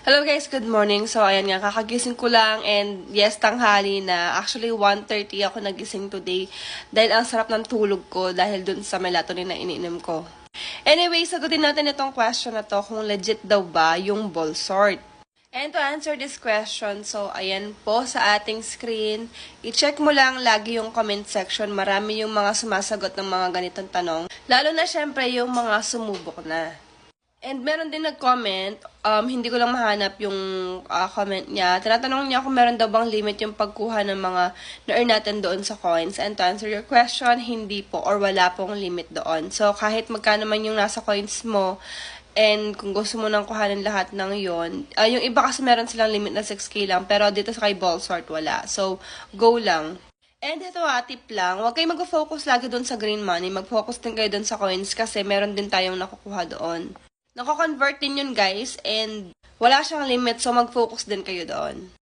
Hello guys, good morning. So ayan nga, kakagising ko lang and yes, tanghali na. Actually, 1:30 ako nagising today dahil ang sarap ng tulog ko dahil dun sa melatonin na iniinom ko. Anyway, sagutin natin itong question na to kung legit daw ba yung ball sort. And to answer this question, so ayan po sa ating screen, i-check mo lang lagi yung comment section. Marami yung mga sumasagot ng mga ganitong tanong. Lalo na syempre yung mga sumubok na. And meron din nag-comment, hindi ko lang mahanap yung comment niya. Tinatanong niya kung meron daw bang limit yung pagkuha ng mga na-earn natin doon sa coins. And to answer your question, hindi po or wala pong limit doon. So kahit magkano man yung nasa coins mo, and kung gusto mo nang kuhanin lahat ng yon, yung iba kasi meron silang limit na 6K lang, pero dito sa kay Ball Sort wala. So go lang. And ito tip lang, huwag kayo mag-focus lagi doon sa green money. Mag-focus din kayo doon sa coins kasi meron din tayong nakukuha doon. Nako-convert din yun guys and wala siyang limit so mag-focus din kayo doon.